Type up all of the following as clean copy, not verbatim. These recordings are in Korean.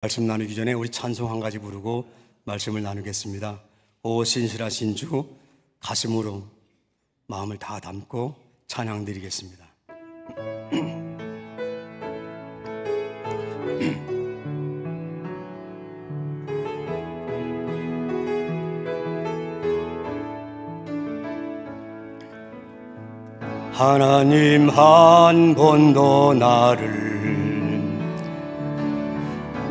말씀 나누기 전에 우리 찬송 한 가지 부르고 말씀을 나누겠습니다. 오 신실하신 주, 가슴으로 마음을 다 담고 찬양 드리겠습니다. 하나님 한 번도 나를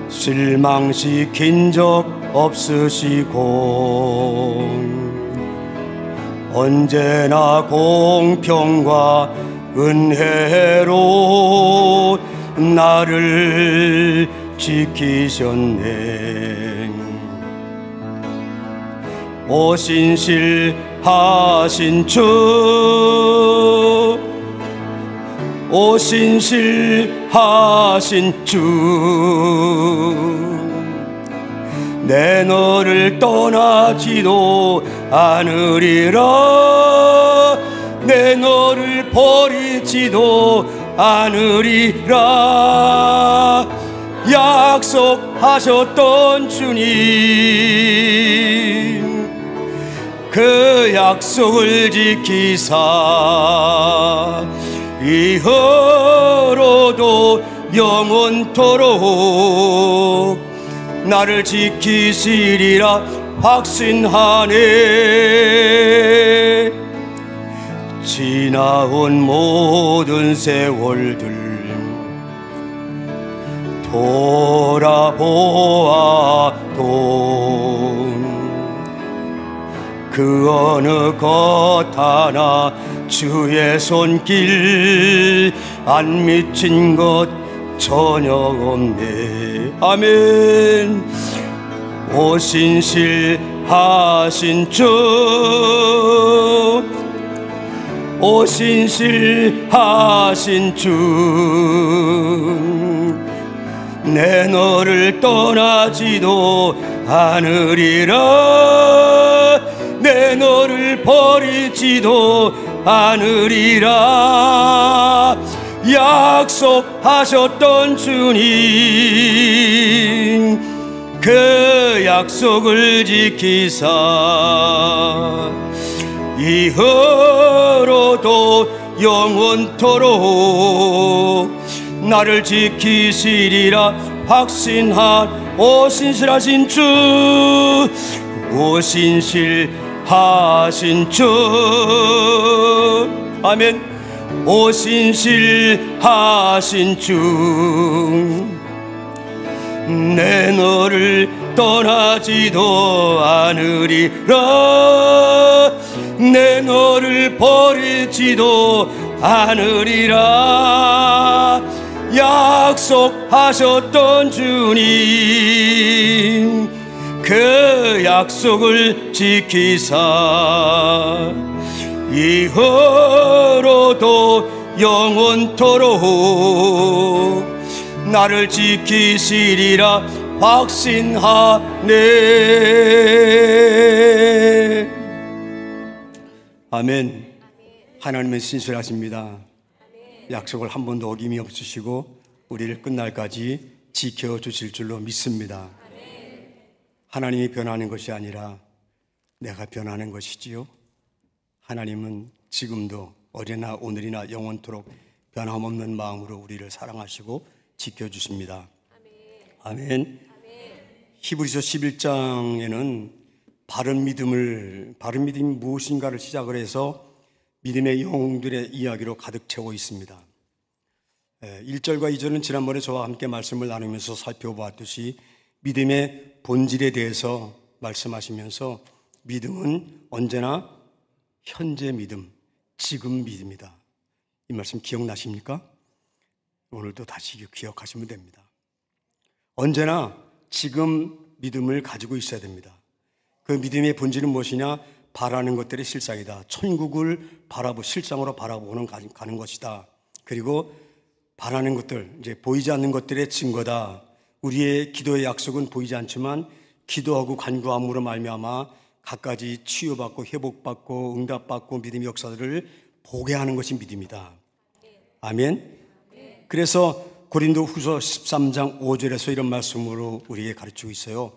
실망시킨 적 없으시고 언제나 공평과 은혜로 나를 지키셨네. 오 신실하신 주, 오 신실하신 주, 내 너를 떠나지도 않으리라, 내 너를 버리지도 않으리라. 약속하셨던 주님, 그 약속을 지키사 이후로도 영원토록 나를 지키시리라 확신하네. 지나온 모든 세월들 돌아보아도 그 어느 것 하나 주의 손길 안 미친 것 전혀 없네. 아멘. 오 신실하신 주, 오 신실하신 주, 내 너를 떠나지도 않으리라, 내 너를 버리지도 않으리라. 약속하셨던 주님, 그 약속을 지키사 이후로도 영원토록 나를 지키시리라 확신한 오 신실하신 주, 오 신실하신 주. 아멘. 오 신실하신 주, 내 너를 떠나지도 않으리라, 내 너를 버리지도 않으리라. 약속하셨던 주님, 그 약속을 지키사 이후로도 영원토록 나를 지키시리라 확신하네. 아멘. 하나님은 신실하십니다. 약속을 한 번도 어김이 없으시고 우리를 끝날까지 지켜주실 줄로 믿습니다. 하나님이 변하는 것이 아니라 내가 변하는 것이지요. 하나님은 지금도 어제나 오늘이나 영원토록 변함없는 마음으로 우리를 사랑하시고 지켜주십니다. 아멘. 히브리서 11장에는 바른 믿음이 무엇인가를 시작을 해서 믿음의 영웅들의 이야기로 가득 채워 있습니다. 1절과 2절은 지난번에 저와 함께 말씀을 나누면서 살펴보았듯이 믿음의 본질에 대해서 말씀하시면서 믿음은 언제나 현재 믿음, 지금 믿음이다. 이 말씀 기억나십니까? 오늘도 다시 기억하시면 됩니다. 언제나 지금 믿음을 가지고 있어야 됩니다. 그 믿음의 본질은 무엇이냐? 바라는 것들의 실상이다. 천국을 실상으로 바라보는 가는 것이다. 그리고 바라는 것들, 이제 보이지 않는 것들의 증거다. 우리의 기도의 약속은 보이지 않지만 기도하고 간구함으로 말미암아 갖가지 치유받고 회복받고 응답받고 믿음의 역사들을 보게 하는 것이 믿음이다. 아멘. 그래서 고린도후서 13장 5절에서 이런 말씀으로 우리에게 가르치고 있어요.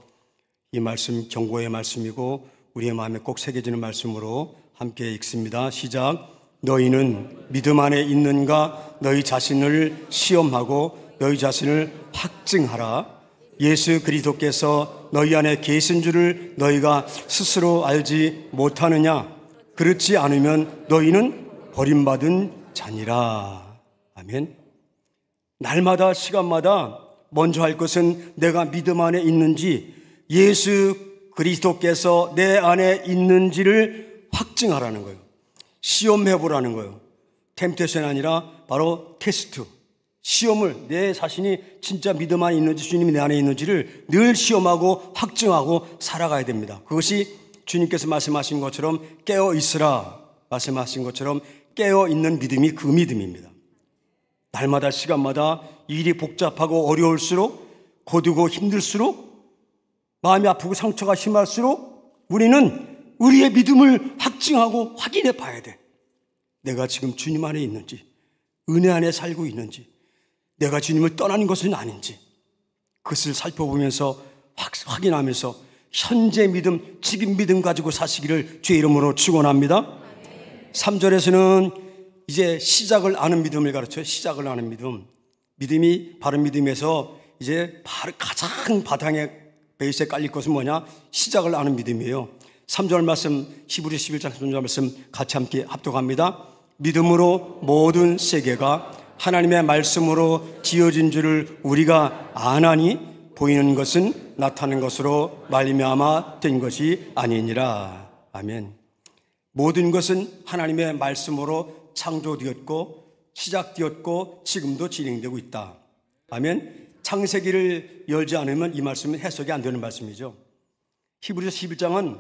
이 말씀 경고의 말씀이고 우리의 마음에 꼭 새겨지는 말씀으로 함께 읽습니다. 시작. 너희는 믿음 안에 있는가 너희 자신을 시험하고 너희 자신을 확증하라. 예수 그리스도께서 너희 안에 계신 줄을 너희가 스스로 알지 못하느냐? 그렇지 않으면 너희는 버림받은 자니라. 아멘. 날마다 시간마다 먼저 할 것은 내가 믿음 안에 있는지, 예수 그리스도께서 내 안에 있는지를 확증하라는 거예요. 시험해보라는 거예요. 템테션이 아니라 바로 테스트. 시험을, 내 자신이 진짜 믿음 안에 있는지, 주님이 내 안에 있는지를 늘 시험하고 확증하고 살아가야 됩니다. 그것이 주님께서 말씀하신 것처럼 깨어있으라 말씀하신 것처럼 깨어있는 믿음이 그 믿음입니다. 날마다 시간마다 일이 복잡하고 어려울수록, 고되고 힘들수록, 마음이 아프고 상처가 심할수록 우리는 우리의 믿음을 확증하고 확인해 봐야 돼. 내가 지금 주님 안에 있는지, 은혜 안에 살고 있는지, 내가 주님을 떠난 것은 아닌지, 그것을 살펴보면서 확인하면서 현재 믿음, 지금 믿음 가지고 사시기를 주의 이름으로 축원합니다. 3절에서는 이제 시작을 아는 믿음을 가르쳐요. 시작을 아는 믿음. 믿음이 바른 믿음에서 이제 가장 바탕에 베이스에 깔릴 것은 뭐냐? 시작을 아는 믿음이에요. 3절 말씀, 히브리서 11장 3절 말씀 같이 함께 합독합니다. 믿음으로 모든 세계가 하나님의 말씀으로 지어진 줄을 우리가 아나니 보이는 것은 나타난 것으로 말미암아 된 것이 아니니라. 아멘. 모든 것은 하나님의 말씀으로 창조되었고 시작되었고 지금도 진행되고 있다. 아멘. 창세기를 열지 않으면 이 말씀은 해석이 안 되는 말씀이죠. 히브리서 11장은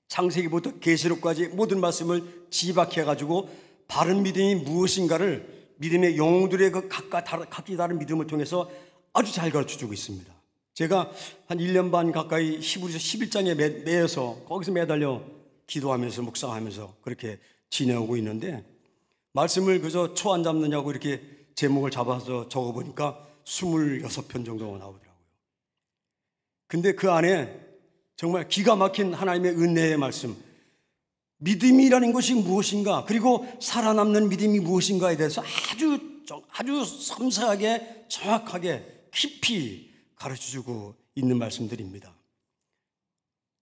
창세기부터 계시록까지 모든 말씀을 지박해가지고 바른 믿음이 무엇인가를 믿음의 영웅들의 그 각기 다른 믿음을 통해서 아주 잘 가르쳐주고 있습니다. 제가 한 1년 반 가까이 히브리서 11장에 매여서 거기서 매달려 기도하면서 묵상하면서 그렇게 지내오고 있는데, 말씀을 그저 초 안 잡느냐고 이렇게 제목을 잡아서 적어보니까 26편 정도가 나오더라고요. 근데 그 안에 정말 기가 막힌 하나님의 은혜의 말씀, 믿음이라는 것이 무엇인가, 그리고 살아남는 믿음이 무엇인가에 대해서 아주 섬세하게 정확하게 깊이 가르쳐주고 있는 말씀들입니다.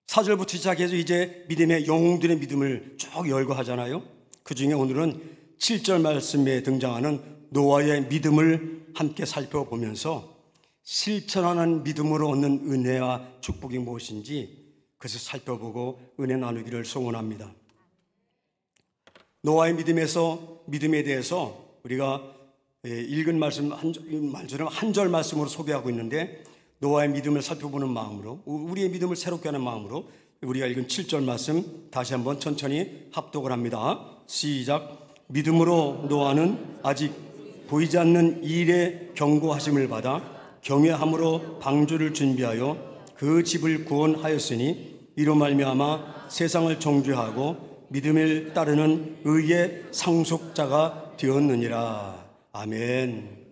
4절부터 시작해서 이제 믿음의 영웅들의 믿음을 쭉 열거하잖아요. 그 중에 오늘은 7절 말씀에 등장하는 노아의 믿음을 함께 살펴보면서 실천하는 믿음으로 얻는 은혜와 축복이 무엇인지 그것을 살펴보고 은혜 나누기를 소원합니다. 노아의 믿음에 대해서 우리가 읽은 말씀 한 절 말씀으로 소개하고 있는데, 노아의 믿음을 살펴보는 마음으로, 우리의 믿음을 새롭게 하는 마음으로 우리가 읽은 7절 말씀 다시 한번 천천히 합독을 합니다. 시작. 믿음으로 노아는 아직 보이지 않는 일에 경고하심을 받아 경외함으로 방주를 준비하여 그 집을 구원하였으니 이로 말미암아 세상을 정죄하고 믿음을 따르는 의의 상속자가 되었느니라. 아멘.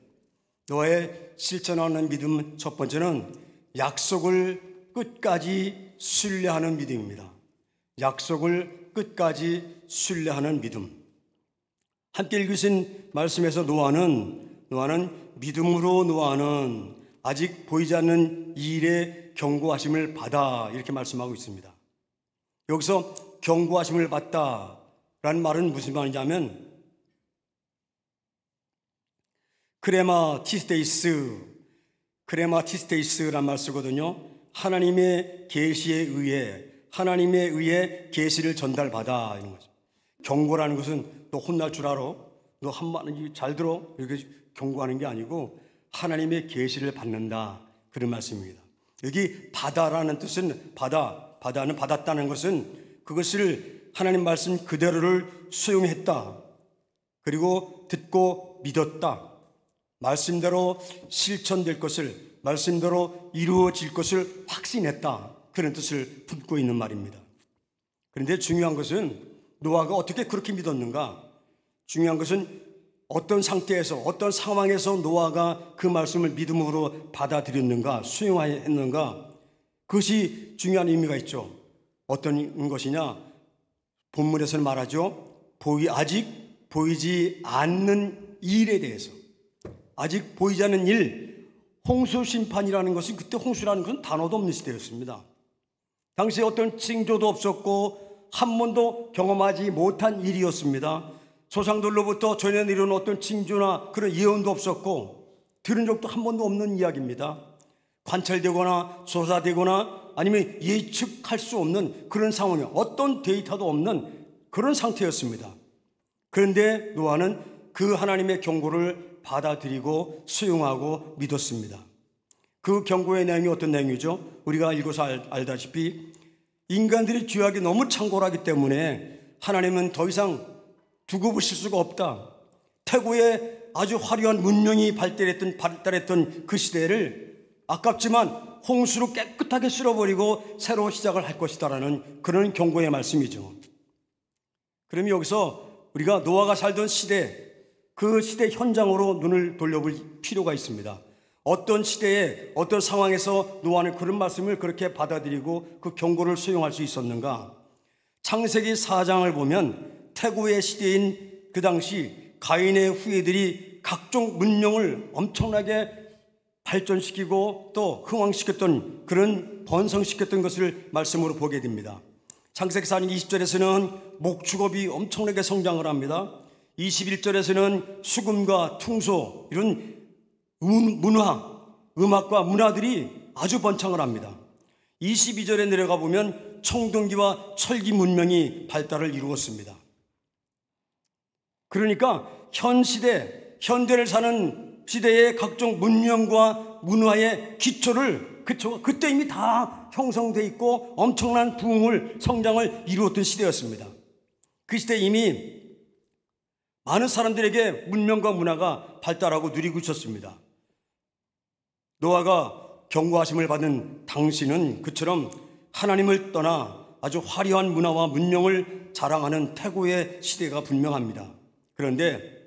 노아의 실천하는 믿음 첫 번째는 약속을 끝까지 신뢰하는 믿음입니다. 약속을 끝까지 신뢰하는 믿음. 함께 읽으신 말씀에서 노아는 믿음으로 노아는 아직 보이지 않는 일에 경고하심을 받아 이렇게 말씀하고 있습니다. 여기서 경고하심을 받다라는 말은 무슨 말이냐면 크레마티스테이스란 말 쓰거든요. 하나님의 계시에 의해 계시를 전달받아 이런 거죠. 경고라는 것은 너 혼날 줄 알아? 너 한마디 잘 들어? 이렇게 경고하는 게 아니고 하나님의 계시를 받는다, 그런 말씀입니다. 여기 받아라는 뜻은 받아는 받았다는 것은 그것을 하나님 말씀 그대로를 수용했다, 그리고 듣고 믿었다, 말씀대로 실천될 것을, 말씀대로 이루어질 것을 확신했다, 그런 뜻을 품고 있는 말입니다. 그런데 중요한 것은 노아가 어떻게 그렇게 믿었는가? 중요한 것은 어떤 상태에서 어떤 상황에서 노아가 그 말씀을 믿음으로 받아들였는가, 수용했는가, 그것이 중요한 의미가 있죠. 어떤 것이냐? 본문에서는 말하죠. 아직 보이지 않는 일에 대해서, 아직 보이지 않는 일, 홍수 심판이라는 것이, 그때 홍수라는 것은 단어도 없는 시대였습니다. 당시에 어떤 징조도 없었고 한 번도 경험하지 못한 일이었습니다. 조상들로부터 전해 내려온 어떤 징조나 그런 예언도 없었고 들은 적도 한 번도 없는 이야기입니다. 관찰되거나 조사되거나 아니면 예측할 수 없는 그런 상황이, 어떤 데이터도 없는 그런 상태였습니다. 그런데 노아는 그 하나님의 경고를 받아들이고 수용하고 믿었습니다. 그 경고의 내용이 어떤 내용이죠? 우리가 읽어서 알다시피 인간들이 죄악이 너무 창궐하기 때문에 하나님은 더 이상 두고 보실 수가 없다. 태고에 아주 화려한 문명이 발달했던 그 시대를 아깝지만 홍수로 깨끗하게 쓸어버리고 새로 시작을 할 것이다라는 그런 경고의 말씀이죠. 그러면 여기서 우리가 노아가 살던 시대, 그 시대 현장으로 눈을 돌려볼 필요가 있습니다. 어떤 시대에 어떤 상황에서 노아는 그런 말씀을 그렇게 받아들이고 그 경고를 수용할 수 있었는가? 창세기 4장을 보면 태고의 시대인 그 당시 가인의 후예들이 각종 문명을 엄청나게 발전시키고 또 흥왕시켰던, 그런 번성시켰던 것을 말씀으로 보게 됩니다. 창세기 4장 20절에서는 목축업이 엄청나게 성장을 합니다. 21절에서는 수금과 퉁소, 이런 문화, 음악과 문화들이 아주 번창을 합니다. 22절에 내려가 보면 청동기와 철기 문명이 발달을 이루었습니다. 그러니까 현대를 사는 시대의 각종 문명과 문화의 기초를 그때 이미 다 형성되어 있고 엄청난 부흥을, 성장을 이루었던 시대였습니다. 그 시대에 이미 많은 사람들에게 문명과 문화가 발달하고 누리고 있었습니다. 노아가 경고하심을 받은 당시는 그처럼 하나님을 떠나 아주 화려한 문화와 문명을 자랑하는 태고의 시대가 분명합니다. 그런데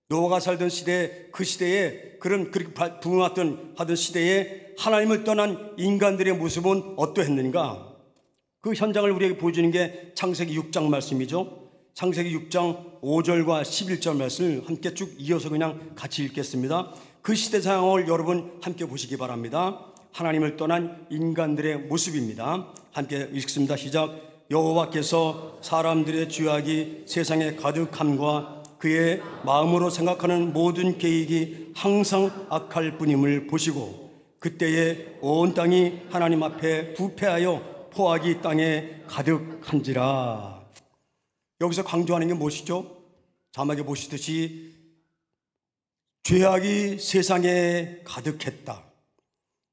노아가 살던 시대, 그 시대에 그렇게 부흥하던 시대에 하나님을 떠난 인간들의 모습은 어떠했는가? 그 현장을 우리에게 보여주는 게 창세기 6장 말씀이죠. 창세기 6장 5절과 11절 말씀을 함께 쭉 이어서 그냥 같이 읽겠습니다. 그 시대 상황을 여러분 함께 보시기 바랍니다. 하나님을 떠난 인간들의 모습입니다. 함께 읽습니다. 시작. 여호와께서 사람들의 죄악이 세상에 가득함과 그의 마음으로 생각하는 모든 계획이 항상 악할 뿐임을 보시고 그때에 온 땅이 하나님 앞에 부패하여 포악이 땅에 가득한지라. 여기서 강조하는 게 무엇이죠? 자막에 보시듯이 죄악이 세상에 가득했다.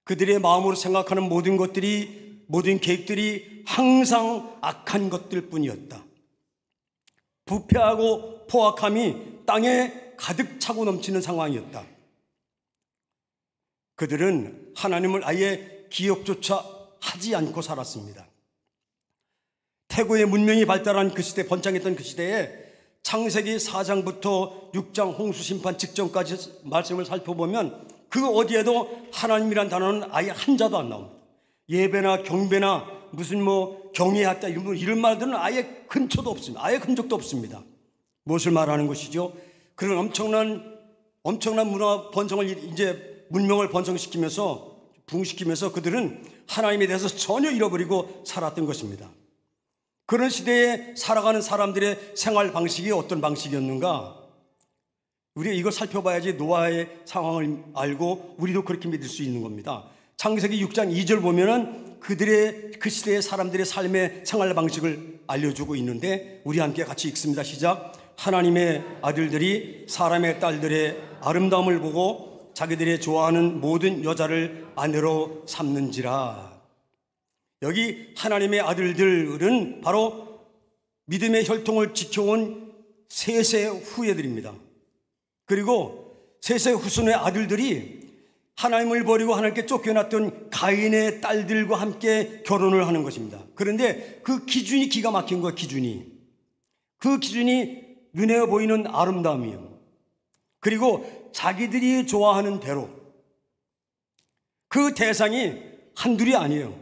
그들의 마음으로 생각하는 모든 것들이, 모든 계획들이 항상 악한 것들 뿐이었다. 부패하고 포악함이 땅에 가득 차고 넘치는 상황이었다. 그들은 하나님을 아예 기억조차 하지 않고 살았습니다. 태고의 문명이 발달한 그 시대, 번창했던 그 시대에 창세기 4장부터 6장 홍수 심판 직전까지 말씀을 살펴보면 그 어디에도 하나님이란 단어는 아예 한자도 안 나옵니다. 예배나 경배나 무슨 경외하다 이런 말들은 아예 근처도 없습니다. 아예 흔적도 없습니다. 무엇을 말하는 것이죠? 그런 엄청난 문화 번성을, 이제 문명을 번성시키면서 부흥시키면서 그들은 하나님에 대해서 전혀 잃어버리고 살았던 것입니다. 그런 시대에 살아가는 사람들의 생활 방식이 어떤 방식이었는가? 우리가 이걸 살펴봐야지 노아의 상황을 알고 우리도 그렇게 믿을 수 있는 겁니다. 창세기 6장 2절 보면은 그 시대의 사람들의 삶의 생활 방식을 알려주고 있는데 우리 함께 같이 읽습니다. 시작. 하나님의 아들들이 사람의 딸들의 아름다움을 보고 자기들이 좋아하는 모든 여자를 아내로 삼는지라. 여기 하나님의 아들들은 바로 믿음의 혈통을 지켜온 셋의 후예들입니다. 그리고 셋의 후손의 아들들이 하나님을 버리고 하나님께 쫓겨났던 가인의 딸들과 함께 결혼을 하는 것입니다. 그런데 그 기준이 기가 막힌 거예요. 그 기준이 눈에 보이는 아름다움이에요. 그리고 자기들이 좋아하는 대로, 그 대상이 한둘이 아니에요.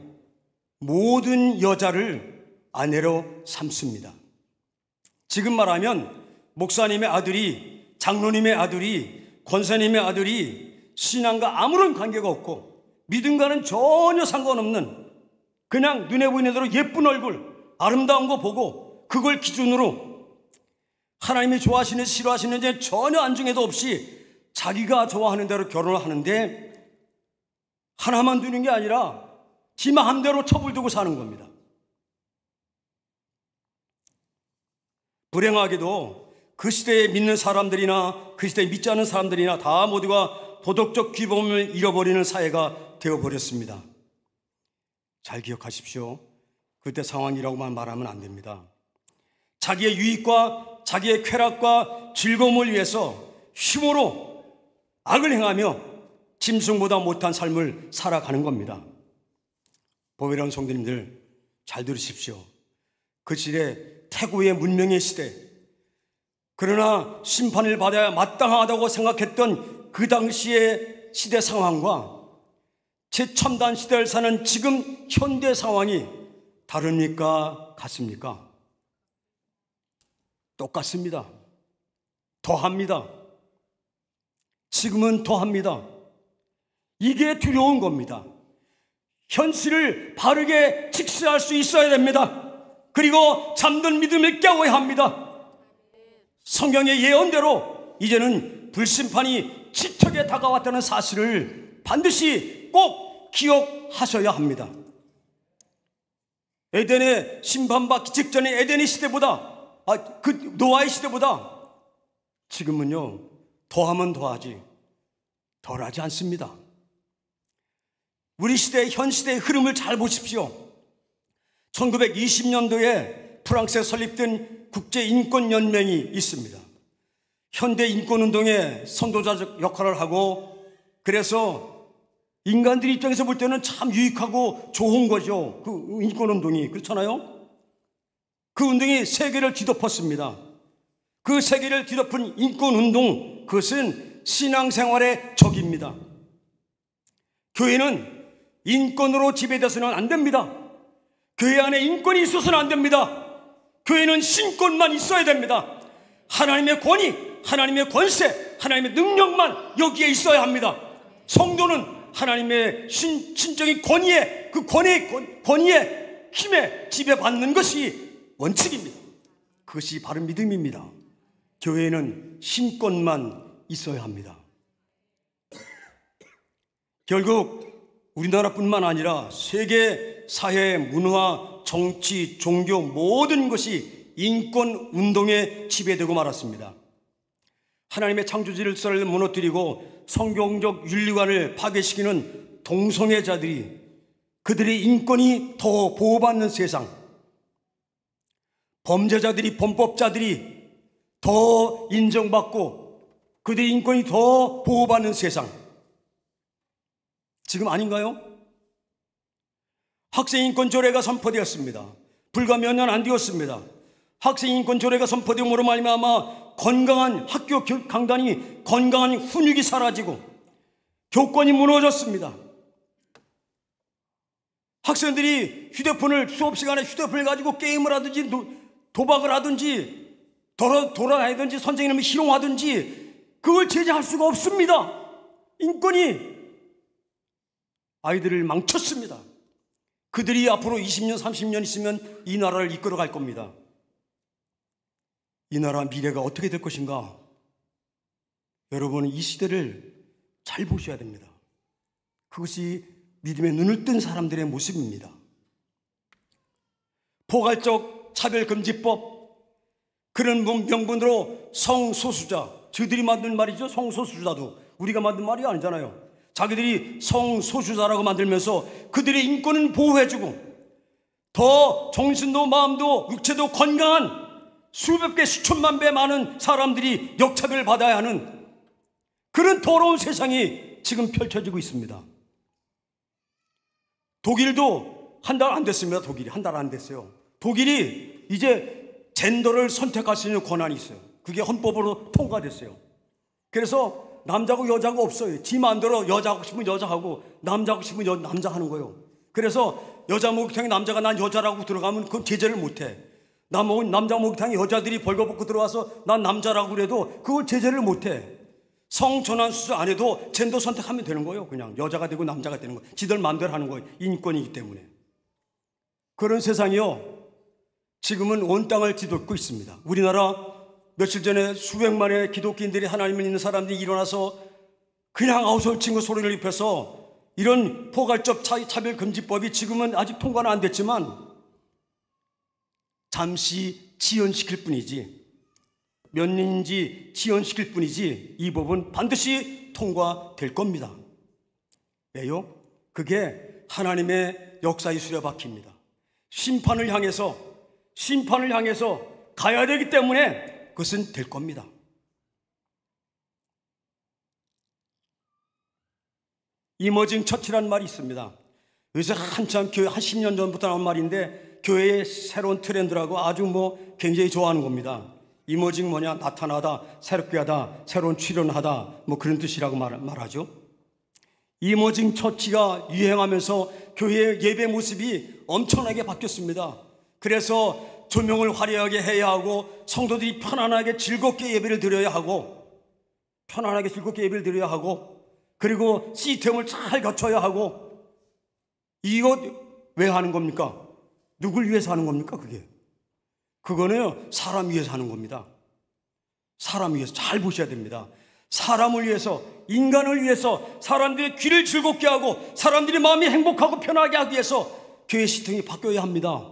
모든 여자를 아내로 삼습니다. 지금 말하면 목사님의 아들이, 장로님의 아들이, 권사님의 아들이 신앙과 아무런 관계가 없고 믿음과는 전혀 상관없는, 그냥 눈에 보이는 대로 예쁜 얼굴, 아름다운 거 보고 그걸 기준으로 하나님이 좋아하시는지 싫어하시는지 전혀 안중에도 없이 자기가 좋아하는 대로 결혼을 하는데, 하나만 두는 게 아니라 지 마음대로 첩을 두고 사는 겁니다. 불행하게도 그 시대에 믿는 사람들이나 그 시대에 믿지 않는 사람들이나 다 모두가 도덕적 규범을 잃어버리는 사회가 되어버렸습니다. 잘 기억하십시오. 그때 상황이라고만 말하면 안 됩니다. 자기의 유익과 자기의 쾌락과 즐거움을 위해서 힘으로 악을 행하며 짐승보다 못한 삶을 살아가는 겁니다. 보배로운 성도님들, 잘 들으십시오. 그 시대 태고의 문명의 시대, 그러나 심판을 받아야 마땅하다고 생각했던 그 당시의 시대 상황과 최첨단 시대를 사는 지금 현대 상황이 다릅니까? 같습니까? 똑같습니다. 더합니다. 지금은 더합니다. 이게 두려운 겁니다. 현실을 바르게 직시할 수 있어야 됩니다. 그리고 잠든 믿음을 깨워야 합니다. 성경의 예언대로 이제는 불심판이 지척에 다가왔다는 사실을 반드시 꼭 기억하셔야 합니다. 에덴의 심판받기 직전의 에덴의 시대보다, 그 노아의 시대보다 지금은요, 더하면 더하지 덜하지 않습니다. 우리 시대, 현 시대의 흐름을 잘 보십시오. 1920년도에 프랑스에 설립된 국제인권연맹이 있습니다. 현대 인권운동의 선도자적 역할을 하고, 그래서 인간들 입장에서 볼 때는 참 유익하고 좋은 거죠. 그 인권운동이. 그렇잖아요? 그 운동이 세계를 뒤덮었습니다. 그 세계를 뒤덮은 인권운동, 그것은 신앙생활의 적입니다. 교회는 인권으로 지배돼서는 안 됩니다. 교회 안에 인권이 있어서는 안 됩니다. 교회는 신권만 있어야 됩니다. 하나님의 권위, 하나님의 권세, 하나님의 능력만 여기에 있어야 합니다. 성도는 하나님의 신적인 권위에, 그 권위의 힘에 지배받는 것이 원칙입니다. 그것이 바른 믿음입니다. 교회에는 신권만 있어야 합니다. 결국 우리나라뿐만 아니라 세계 사회, 문화, 정치, 종교 모든 것이 인권 운동에 지배되고 말았습니다. 하나님의 창조 질서를 무너뜨리고 성경적 윤리관을 파괴시키는 동성애자들이, 그들의 인권이 더 보호받는 세상, 범죄자들이, 범법자들이 더 인정받고 그들의 인권이 더 보호받는 세상, 지금 아닌가요? 학생인권 조례가 선포되었습니다. 불과 몇 년 안 되었습니다. 학생인권 조례가 선포됨으로 말미암아 건강한 학교 강단이, 건강한 훈육이 사라지고 교권이 무너졌습니다. 학생들이 휴대폰을, 수업 시간에 휴대폰을 가지고 게임을 하든지 도박을 하든지 돌아다니든지 선생님을 희롱하든지 그걸 제재할 수가 없습니다. 인권이 아이들을 망쳤습니다. 그들이 앞으로 20년, 30년 있으면 이 나라를 이끌어 갈 겁니다. 이 나라 미래가 어떻게 될 것인가? 여러분은 이 시대를 잘 보셔야 됩니다. 그것이 믿음의 눈을 뜬 사람들의 모습입니다. 포괄적 차별금지법, 그런 명분으로 성소수자, 저들이 만든 말이죠. 성소수자도 우리가 만든 말이 아니잖아요. 자기들이 성소수자라고 만들면서 그들의 인권은 보호해주고 더 정신도 마음도 육체도 건강한 수백 배, 수천만 배 많은 사람들이 역차별을 받아야 하는 그런 더러운 세상이 지금 펼쳐지고 있습니다. 독일도 한 달 안 됐습니다. 독일이 한 달 안 됐어요. 독일이 이제 젠더를 선택할 수 있는 권한이 있어요. 그게 헌법으로 통과됐어요. 그래서 남자고 여자가 없어요. 지 마음대로 여자하고 싶으면 여자하고 남자하고 싶으면 남자 하는 거예요. 그래서 여자 목욕탕에 남자가 난 여자라고 들어가면 그건 제재를 못해. 남자 목욕탕에 여자들이 벌거벗고 들어와서 난 남자라고 그래도 그걸 제재를 못해. 성전환 수술 안 해도 젠더 선택하면 되는 거예요. 그냥 여자가 되고 남자가 되는 거예요. 지들 마음대로 하는 거예요. 인권이기 때문에. 그런 세상이요, 지금은 온 땅을 뒤덮고 있습니다. 우리나라 며칠 전에 수백만의 기독교인들이 하나님을 믿는 사람들이 일어나서 그냥 아우성칭거 소리를 입혀서 이런 포괄적 차별금지법이 지금은 아직 통과는 안 됐지만 잠시 지연시킬 뿐이지, 몇 년인지 지연시킬 뿐이지 이 법은 반드시 통과될 겁니다. 왜요? 그게 하나님의 역사의 수레바퀴입니다. 심판을 향해서 가야 되기 때문에 그것은 될 겁니다. 이머징 처치라는 말이 있습니다. 요새 한참 교회 한 10년 전부터 나온 말인데 교회의 새로운 트렌드라고 아주 굉장히 좋아하는 겁니다. 이머징 뭐냐? 나타나다, 새롭게 하다, 새로운 출현하다, 그런 뜻이라고 말하죠. 이머징 처치가 유행하면서 교회의 예배 모습이 엄청나게 바뀌었습니다. 그래서 조명을 화려하게 해야 하고 성도들이 편안하게 즐겁게 예배를 드려야 하고 그리고 시스템을 잘 갖춰야 하고, 이것 왜 하는 겁니까? 누굴 위해서 하는 겁니까? 그거는 사람 위해서 하는 겁니다. 사람 위해서. 잘 보셔야 됩니다. 사람을 위해서, 인간을 위해서, 사람들의 귀를 즐겁게 하고 사람들의 마음이 행복하고 편하게 하기 위해서 교회 시스템이 바뀌어야 합니다.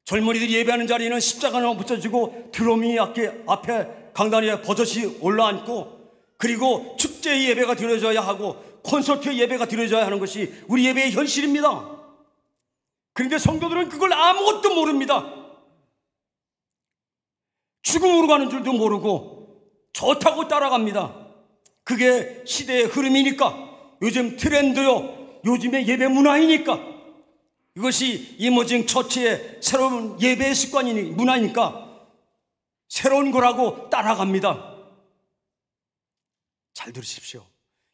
젊은이들이 예배하는 자리에는 십자가가 붙여지고 드럼이 앞에 강단 위에 버젓이 올라앉고, 그리고 축제의 예배가 드려져야 하고 콘서트의 예배가 드려져야 하는 것이 우리 예배의 현실입니다. 그런데 성도들은 그걸 아무것도 모릅니다. 죽음으로 가는 줄도 모르고 좋다고 따라갑니다. 그게 시대의 흐름이니까, 요즘 트렌드요, 요즘의 예배 문화이니까, 이것이 이머징 처치의 새로운 예배의 문화이니까 새로운 거라고 따라갑니다. 잘 들으십시오.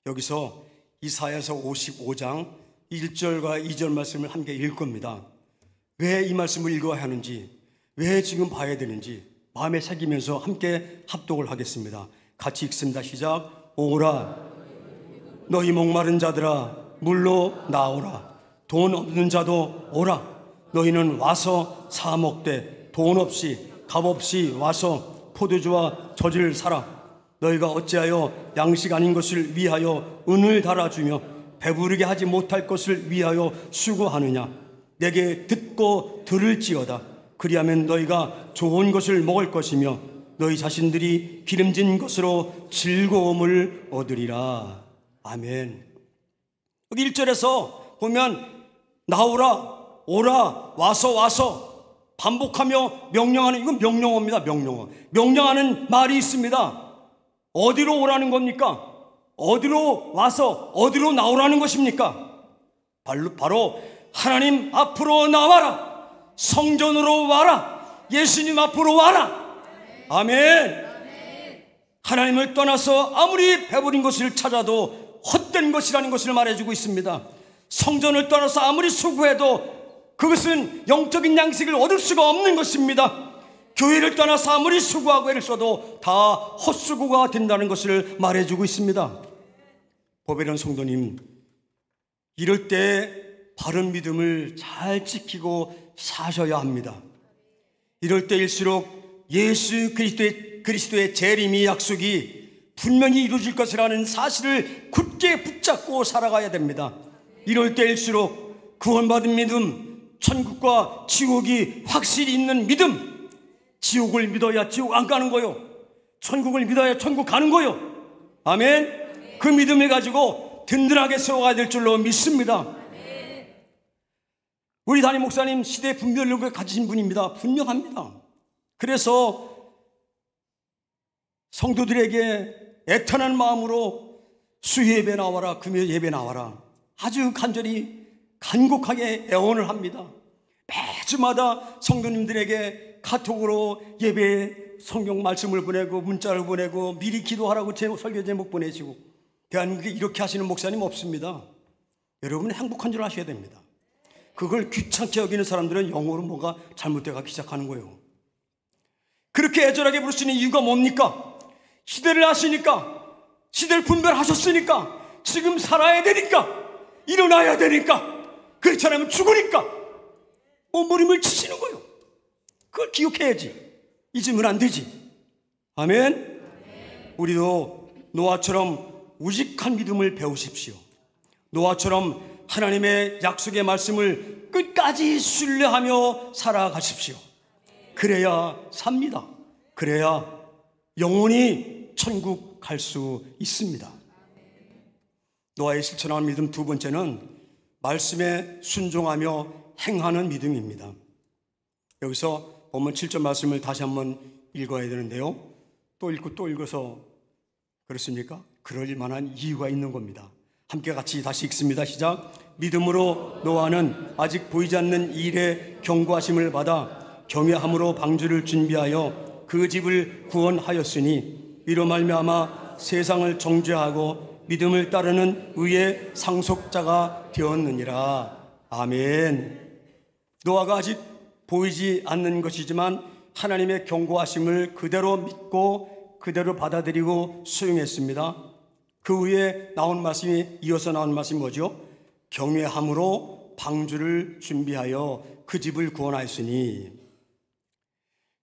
여기서 이사야서 55장 1절과 2절 말씀을 함께 읽을 겁니다. 왜 이 말씀을 읽어야 하는지, 왜 지금 봐야 되는지 마음에 새기면서 함께 합독을 하겠습니다. 같이 읽습니다. 시작. 오라 너희 목마른 자들아 물로 나오라. 돈 없는 자도 오라. 너희는 와서 사 먹되 돈 없이 값 없이 와서 포도주와 젖을 사라. 너희가 어찌하여 양식 아닌 것을 위하여 은을 달아주며 배부르게 하지 못할 것을 위하여 수고하느냐. 내게 듣고 들을지어다. 그리하면 너희가 좋은 것을 먹을 것이며 너희 자신들이 기름진 것으로 즐거움을 얻으리라. 아멘. 여기 1절에서 보면 나오라, 오라, 와서 반복하며 명령하는, 이건 명령어입니다. 명령하는 말이 있습니다. 어디로 오라는 겁니까? 어디로 와서 어디로 나오라는 것입니까? 바로 하나님 앞으로 나와라. 성전으로 와라. 예수님 앞으로 와라. 아멘. 하나님을 떠나서 아무리 배부린 것을 찾아도 헛된 것이라는 것을 말해주고 있습니다. 성전을 떠나서 아무리 수고해도 그것은 영적인 양식을 얻을 수가 없는 것입니다. 교회를 떠나서 아무리 수고하고 애를 써도 다 헛수고가 된다는 것을 말해주고 있습니다. 보배로운 성도님, 이럴 때 바른 믿음을 잘 지키고 사셔야 합니다. 이럴 때일수록 예수 그리스도의 재림의 약속이 분명히 이루어질 것이라는 사실을 굳게 붙잡고 살아가야 됩니다. 이럴 때일수록 구원받은 믿음, 천국과 지옥이 확실히 있는 믿음, 지옥을 믿어야 지옥 안 가는 거요, 천국을 믿어야 천국 가는 거요. 아멘. 그 믿음을 가지고 든든하게 세워가야 될 줄로 믿습니다. 우리 담임 목사님 시대 분별력을 가지신 분입니다. 분명합니다. 그래서 성도들에게 애타는 마음으로 수요예배 나와라, 금요 예배 나와라, 아주 간곡하게 애원을 합니다. 매주마다 성도님들에게 카톡으로 예배 성경 말씀을 보내고 문자를 보내고 미리 기도하라고 설교 제목 보내시고, 대한민국에 이렇게 하시는 목사님 없습니다. 여러분 행복한 줄 아셔야 됩니다. 그걸 귀찮게 여기는 사람들은 영어로 뭔가 잘못돼 가기 시작하는 거예요. 그렇게 애절하게 부르시는 이유가 뭡니까? 시대를 아시니까, 시대를 분별하셨으니까, 지금 살아야 되니까, 일어나야 되니까, 그렇지 않으면 죽으니까 몸부림을 치시는 거예요. 그걸 기억해야지. 잊으면 안 되지. 아멘. 우리도 노아처럼 우직한 믿음을 배우십시오. 노아처럼 하나님의 약속의 말씀을 끝까지 신뢰하며 살아가십시오. 그래야 삽니다. 그래야 영원히 천국 갈 수 있습니다. 노아의 실천하는 믿음 두 번째는 말씀에 순종하며 행하는 믿음입니다. 여기서 본문 7절 말씀을 다시 한번 읽어야 되는데요, 또 읽고 또 읽어서 그렇습니까? 그럴 만한 이유가 있는 겁니다. 함께 같이 다시 읽습니다. 시작. 믿음으로 노아는 아직 보이지 않는 일에 경고하심을 받아 경외함으로 방주를 준비하여 그 집을 구원하였으니 이로 말미암아 세상을 정죄하고 믿음을 따르는 의의 상속자가 되었느니라. 아멘. 노아가 아직 보이지 않는 것이지만 하나님의 경고하심을 그대로 믿고 그대로 받아들이고 수용했습니다. 그 위에 나온 말씀이, 이어서 나온 말씀이 뭐죠? 경외함으로 방주를 준비하여 그 집을 구원하였으니.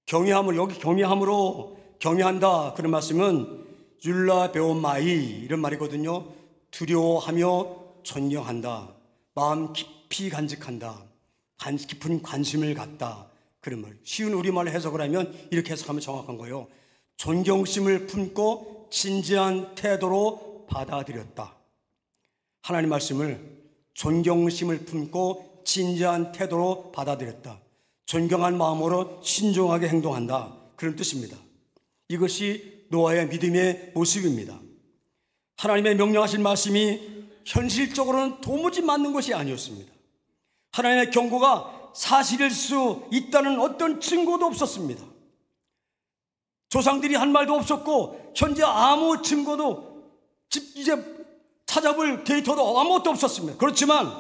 경외함으로, 여기 경외함으로 경외한다 그런 말씀은 율라 베오마이 이런 말이거든요. 두려워하며 존경한다, 마음 깊이 간직한다, 깊은 관심을 갖다, 그런 말. 쉬운 우리말로 해석을 하면 이렇게 해석하면 정확한 거예요. 존경심을 품고 진지한 태도로 받아들였다. 하나님 말씀을 존경심을 품고 진지한 태도로 받아들였다. 존경한 마음으로 신중하게 행동한다, 그런 뜻입니다. 이것이 노아의 믿음의 모습입니다. 하나님의 명령하신 말씀이 현실적으로는 도무지 맞는 것이 아니었습니다. 하나님의 경고가 사실일 수 있다는 어떤 증거도 없었습니다. 조상들이 한 말도 없었고 현재 아무 증거도 이제 찾아볼 데이터도 아무것도 없었습니다. 그렇지만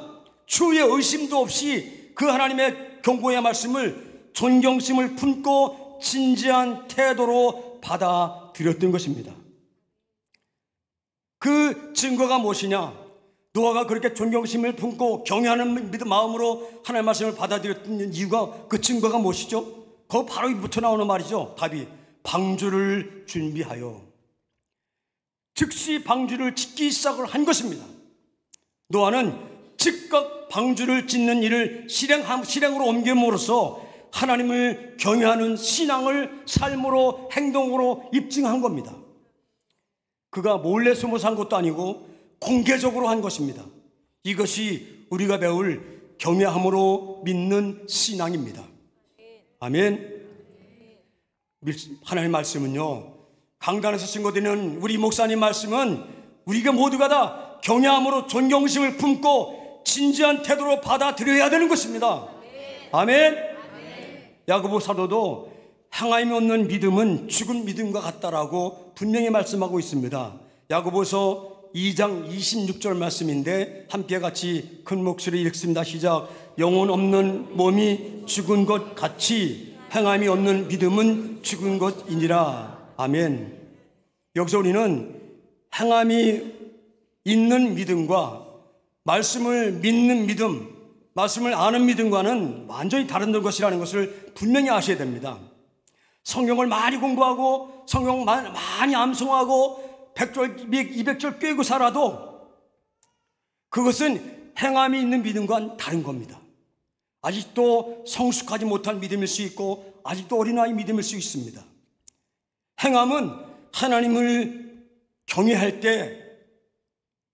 추후에 의심도 없이 그 하나님의 경고의 말씀을 존경심을 품고 진지한 태도로 받아들였던 것입니다. 그 증거가 무엇이냐? 노아가 그렇게 존경심을 품고 경외하는 믿음 마음으로 하나님의 말씀을 받아들였던 이유가, 그 증거가 무엇이죠? 그 바로 이부터 나오는 말이죠. 답이 방주를 준비하여. 즉시 방주를 짓기 시작을 한 것입니다. 노아는 즉각 방주를 짓는 일을 실행으로 옮김으로써 하나님을 경외하는 신앙을 삶으로 행동으로 입증한 겁니다. 그가 몰래 숨어서 한 것도 아니고 공개적으로 한 것입니다. 이것이 우리가 배울 경외함으로 믿는 신앙입니다. 아멘. 하나님의 말씀은요, 강단에서 증거되는 우리 목사님 말씀은 우리가 모두가 다 경외함으로 존경심을 품고 진지한 태도로 받아들여야 되는 것입니다. 아멘. 야고보 사도도 행함이 없는 믿음은 죽은 믿음과 같다라고 분명히 말씀하고 있습니다. 야고보서 2장 26절 말씀인데 함께 같이 큰 목소리 읽습니다. 시작. 영혼 없는 몸이 죽은 것 같이 행함이 없는 믿음은 죽은 것이니라. 아멘. 여기서 우리는 행함이 있는 믿음과 말씀을 믿는 믿음, 말씀을 아는 믿음과는 완전히 다른 것이라는 것을 분명히 아셔야 됩니다. 성경을 많이 공부하고 성경 많이 암송하고 100절, 200절 꿰고 살아도 그것은 행함이 있는 믿음과는 다른 겁니다. 아직도 성숙하지 못한 믿음일 수 있고 아직도 어린아이 믿음일 수 있습니다. 행함은 하나님을 경외할 때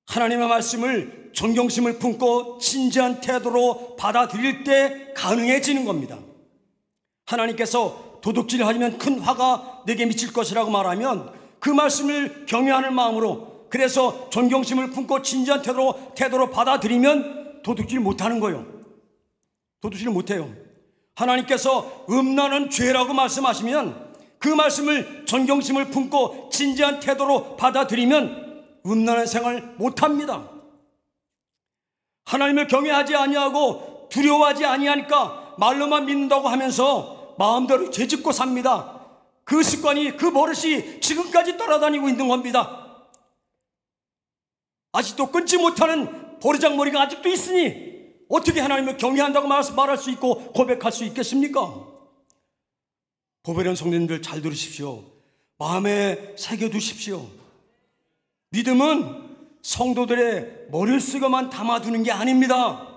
하나님의 말씀을 존경심을 품고 진지한 태도로 받아들일 때 가능해지는 겁니다. 하나님께서 도둑질을 하면 큰 화가 내게 미칠 것이라고 말하면 그 말씀을 경외하는 마음으로, 그래서 존경심을 품고 진지한 태도로 받아들이면 도둑질 못하는 거예요. 도둑질 못해요. 하나님께서 음란은 죄라고 말씀하시면 그 말씀을 존경심을 품고 진지한 태도로 받아들이면 음란한 생활 못합니다. 하나님을 경외하지 아니하고 두려워하지 아니하니까 말로만 믿는다고 하면서 마음대로 죄짓고 삽니다. 그 습관이, 그 버릇이 지금까지 따라다니고 있는 겁니다. 아직도 끊지 못하는 버르장머리가 아직도 있으니 어떻게 하나님을 경외한다고 말할 수 있고 고백할 수 있겠습니까? 보배련 성도님들 잘 들으십시오. 마음에 새겨두십시오. 믿음은 성도들의 머릿속에만 담아두는 게 아닙니다.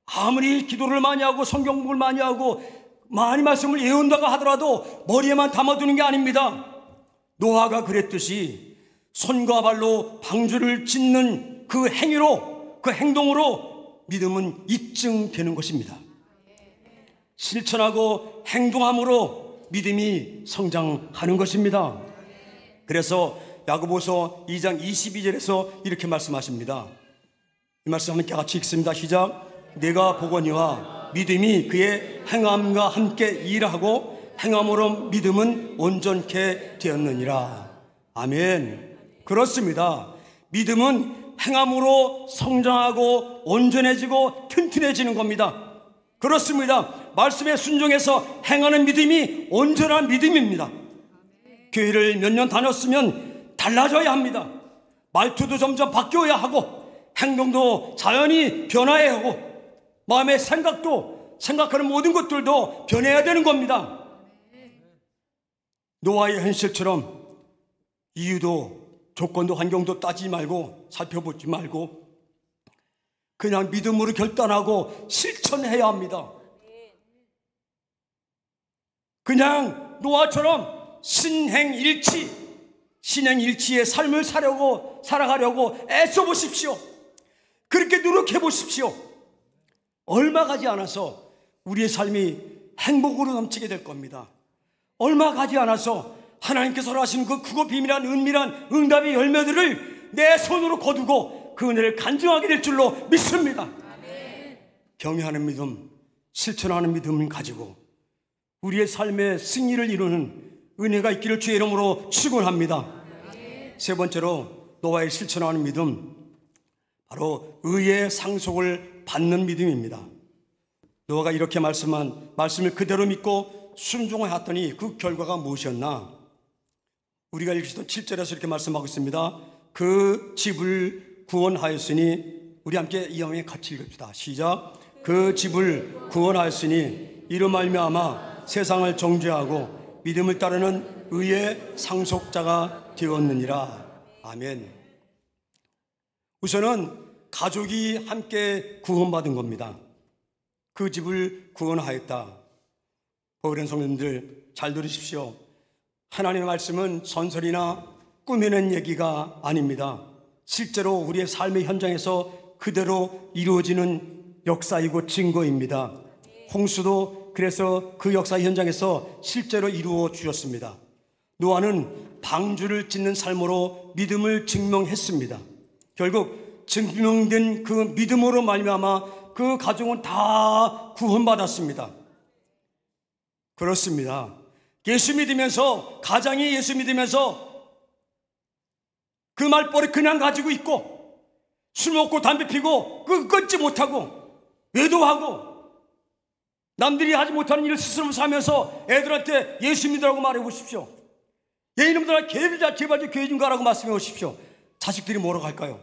아무리 기도를 많이 하고 성경 공부를 많이 하고 많이 말씀을 외운다고 하더라도 머리에만 담아두는 게 아닙니다. 노아가 그랬듯이 손과 발로 방주를 짓는 그 행위로, 그 행동으로 믿음은 입증되는 것입니다. 실천하고 행동함으로 믿음이 성장하는 것입니다. 그래서 야고보서 2장 22절에서 이렇게 말씀하십니다. 이 말씀 함께 같이 읽습니다. 시작. 내가 보거니와 믿음이 그의 행함과 함께 일하고 행함으로 믿음은 온전케 되었느니라. 아멘. 그렇습니다. 믿음은 행함으로 성장하고 온전해지고 튼튼해지는 겁니다. 그렇습니다. 말씀에 순종해서 행하는 믿음이 온전한 믿음입니다. 교회를 몇 년 다녔으면 달라져야 합니다. 말투도 점점 바뀌어야 하고 행동도 자연히 변화해야 하고 마음의 생각도, 생각하는 모든 것들도 변해야 되는 겁니다. 노아의 현실처럼 이유도 조건도 환경도 따지지 말고 살펴보지 말고 그냥 믿음으로 결단하고 실천해야 합니다. 그냥 노아처럼 신행일치의 삶을 살아가려고 애써보십시오. 그렇게 노력해보십시오. 얼마 가지 않아서 우리의 삶이 행복으로 넘치게 될 겁니다. 얼마 가지 않아서 하나님께서 하시는 그 크고 비밀한 은밀한 응답의 열매들을 내 손으로 거두고 그 은혜를 간증하게 될 줄로 믿습니다. 경외하는 믿음, 실천하는 믿음을 가지고 우리의 삶의 승리를 이루는 은혜가 있기를 주의 이름으로 축원합니다. 세 번째로 노아의 실천하는 믿음, 바로 의의 상속을 받는 믿음입니다. 노아가 이렇게 말씀을 그대로 믿고 순종하였더니 그 결과가 무엇이었나? 우리가 읽으시던 7절에서 이렇게 말씀하고 있습니다. 그 집을 구원하였으니, 우리 함께 이 영에 같이 읽읍시다. 시작. 그 집을 구원하였으니 이로 말미암아 세상을 정죄하고 믿음을 따르는 의의 상속자가 되었느니라. 아멘. 우선은 가족이 함께 구원받은 겁니다. 그 집을 구원하였다. 보혜련 성도님들 잘 들으십시오. 하나님의 말씀은 선설이나 꾸며낸 얘기가 아닙니다. 실제로 우리의 삶의 현장에서 그대로 이루어지는 역사이고 증거입니다. 홍수도 그래서 그 역사 현장에서 실제로 이루어 주셨습니다. 노아는 방주를 짓는 삶으로 믿음을 증명했습니다. 결국 증명된 그 믿음으로 말미암아 그 가정은 다 구원받았습니다. 그렇습니다. 예수 믿으면서, 가장이 예수 믿으면서 그 말버릇 그냥 가지고 있고 술 먹고 담배 피고 끊지 못하고 외도하고 남들이 하지 못하는 일을 스스로 사면서 애들한테 예수 믿으라고 말해 보십시오. 얘 이놈들아 제발 좀 교회 좀 가라고 말씀해 보십시오. 자식들이 뭐라고 할까요?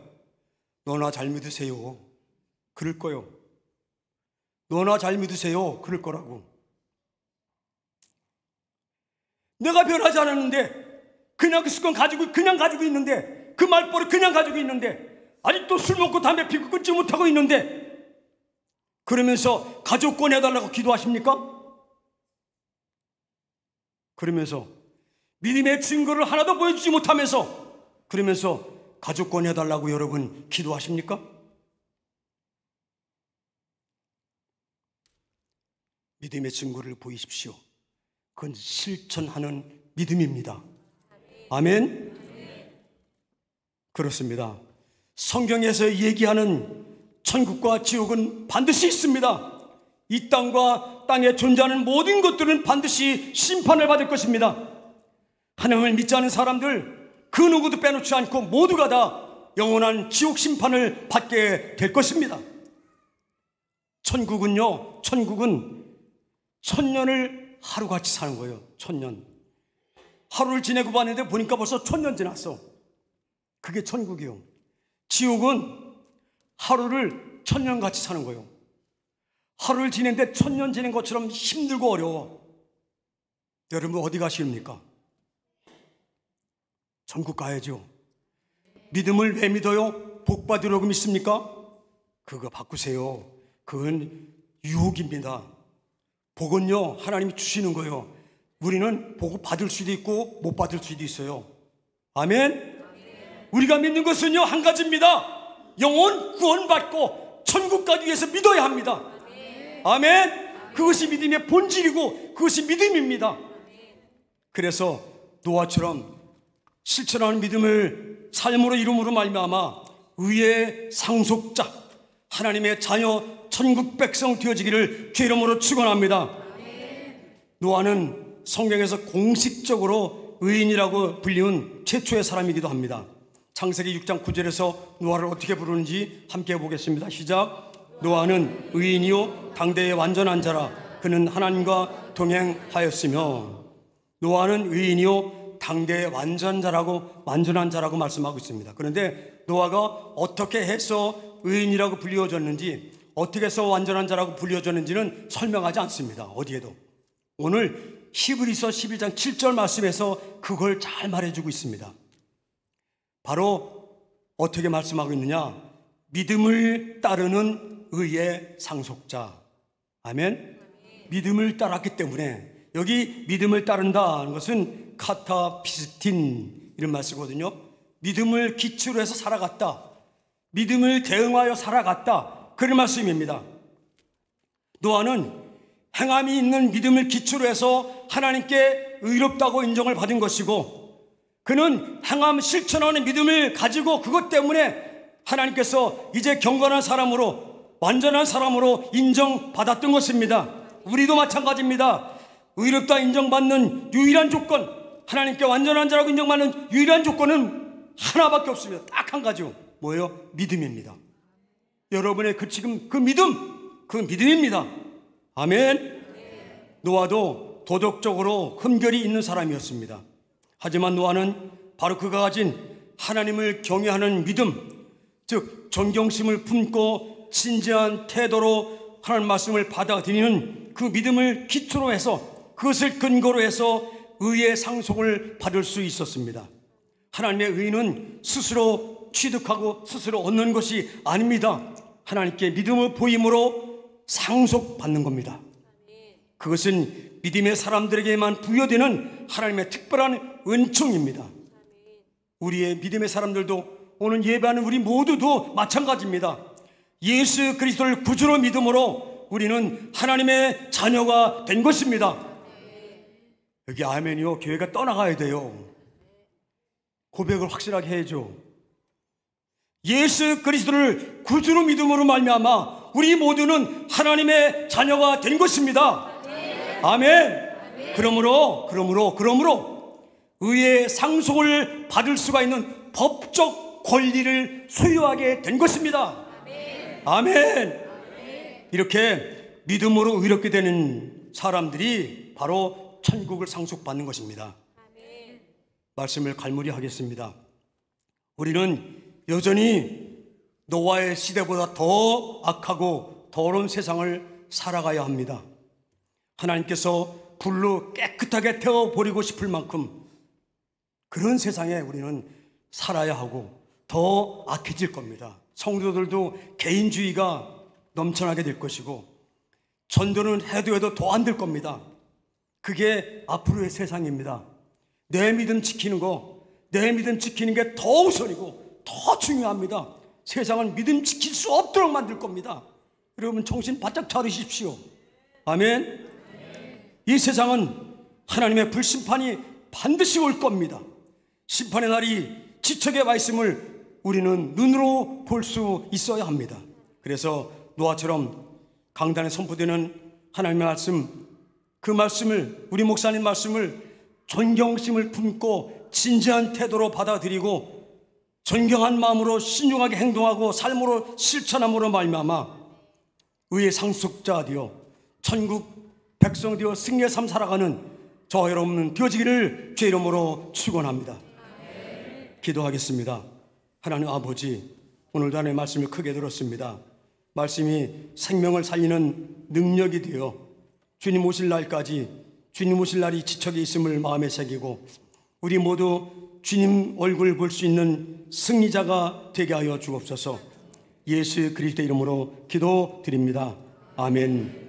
너나 잘 믿으세요. 그럴 거요. 너나 잘 믿으세요. 그럴 거라고. 내가 변하지 않았는데, 그냥 그 습관 그냥 가지고 있는데, 그 말버릇 그냥 가지고 있는데, 아직도 술 먹고 담배 피고 끊지 못하고 있는데, 그러면서 가족 권해달라고 기도하십니까? 그러면서 믿음의 증거를 하나도 보여주지 못하면서, 그러면서 가족 권해달라고 여러분 기도하십니까? 믿음의 증거를 보이십시오. 그건 실천하는 믿음입니다. 아멘? 그렇습니다. 성경에서 얘기하는 천국과 지옥은 반드시 있습니다. 이 땅과 땅에 존재하는 모든 것들은 반드시 심판을 받을 것입니다. 하나님을 믿지 않은 사람들 그 누구도 빼놓지 않고 모두가 다 영원한 지옥 심판을 받게 될 것입니다. 천국은요, 천국은 천년을 하루같이 사는 거예요. 천년. 하루를 지내고 봤는데 보니까 벌써 천년 지났어. 그게 천국이요. 지옥은 하루를 천년같이 사는 거예요. 하루를 지내는데 천년 지낸 것처럼 힘들고 어려워. 여러분 어디 가십니까? 천국 가야죠. 믿음을 왜 믿어요? 복 받으려고 믿습니까? 그거 바꾸세요. 그건 유혹입니다. 복은요, 하나님이 주시는 거예요. 우리는 복을 받을 수도 있고 못 받을 수도 있어요. 아멘? 우리가 믿는 것은요, 한 가지입니다. 영혼 구원받고 천국 가기 위해서 믿어야 합니다. 아멘? 그것이 믿음의 본질이고 그것이 믿음입니다. 그래서 노아처럼 실천하는 믿음을 삶으로 이름으로 말미암아 의의 상속자, 하나님의 자녀, 천국 백성 되어지기를 주 이름으로 축원합니다. 노아는 성경에서 공식적으로 의인이라고 불리운 최초의 사람이기도 합니다. 창세기 6장 9절에서 노아를 어떻게 부르는지 함께 보겠습니다. 시작. 노아는 의인이요 당대의 완전한 자라. 그는 하나님과 동행하였으며. 노아는 의인이요 당대의 완전한 자라고 말씀하고 있습니다. 그런데 노아가 어떻게 해서 의인이라고 불리워졌는지, 어떻게 해서 완전한 자라고 불리워졌는지는 설명하지 않습니다. 어디에도. 오늘 히브리서 11장 7절 말씀에서 그걸 잘 말해주고 있습니다. 바로 어떻게 말씀하고 있느냐? 믿음을 따르는 의의 상속자. 아멘? 믿음을 따랐기 때문에, 여기 믿음을 따른다는 것은 카타피스틴 이런 말 쓰거든요. 믿음을 기초로 해서 살아갔다, 믿음을 대응하여 살아갔다, 그런 말씀입니다. 노아는 행함이 있는 믿음을 기초로 해서 하나님께 의롭다고 인정을 받은 것이고, 그는 행함 실천하는 믿음을 가지고 그것 때문에 하나님께서 이제 경건한 사람으로, 완전한 사람으로 인정받았던 것입니다. 우리도 마찬가지입니다. 의롭다 인정받는 유일한 조건, 하나님께 완전한 자라고 인정받는 유일한 조건은 하나밖에 없습니다. 딱 한 가지요. 뭐예요? 믿음입니다. 여러분의 지금 그 믿음입니다. 아멘. 노아도 도덕적으로 흠결이 있는 사람이었습니다. 하지만 노아는 바로 그가 가진 하나님을 경외하는 믿음, 즉 존경심을 품고 진지한 태도로 하나님 말씀을 받아들이는 그 믿음을 기초로 해서, 그것을 근거로 해서 의의 상속을 받을 수 있었습니다. 하나님의 의는 스스로 취득하고 스스로 얻는 것이 아닙니다. 하나님께 믿음을 보임으로 상속받는 겁니다. 그것은 믿음의 사람들에게만 부여되는 하나님의 특별한 은총입니다. 우리의 믿음의 사람들도, 오늘 예배하는 우리 모두도 마찬가지입니다. 예수 그리스도를 구주로 믿음으로 우리는 하나님의 자녀가 된 것입니다. 여기 아멘이요. 교회가 떠나가야 돼요. 고백을 확실하게 해야죠. 예수 그리스도를 구주로 믿음으로 말미암아 우리 모두는 하나님의 자녀가 된 것입니다. 아멘. 그러므로 의의 상속을 받을 수가 있는 법적 권리를 소유하게 된 것입니다. 아멘. 이렇게 믿음으로 의롭게 되는 사람들이 바로 천국을 상속받는 것입니다. 말씀을 갈무리하겠습니다. 우리는 여전히 노아의 시대보다 더 악하고 더러운 세상을 살아가야 합니다. 하나님께서 불로 깨끗하게 태워버리고 싶을 만큼 그런 세상에 우리는 살아야 하고 더 악해질 겁니다. 성도들도 개인주의가 넘쳐나게 될 것이고, 전도는 해도 더 안 될 겁니다. 그게 앞으로의 세상입니다. 내 믿음 지키는 게 더 우선이고 더 중요합니다. 세상은 믿음 지킬 수 없도록 만들 겁니다. 여러분 정신 바짝 차리십시오. 아멘. 이 세상은 하나님의 불심판이 반드시 올 겁니다. 심판의 날이 지척에 와 있음을 우리는 눈으로 볼 수 있어야 합니다. 그래서 노아처럼 강단에 선포되는 하나님의 말씀, 그 말씀을, 우리 목사님 말씀을 존경심을 품고 진지한 태도로 받아들이고 존경한 마음으로 신중하게 행동하고 삶으로 실천함으로 말미암아 의의 상속자 되어 천국 백성 되어 승리의 삶 살아가는 저와 여러분 되어지기를 주의 이름으로 축원합니다. 기도하겠습니다. 하나님 아버지, 오늘도 하나님의 말씀을 크게 들었습니다. 말씀이 생명을 살리는 능력이 되어 주님 오실 날까지, 주님 오실 날이 지척에 있음을 마음에 새기고 우리 모두 주님 얼굴 볼 수 있는 승리자가 되게 하여 주옵소서. 예수 그리스도의 이름으로 기도드립니다. 아멘.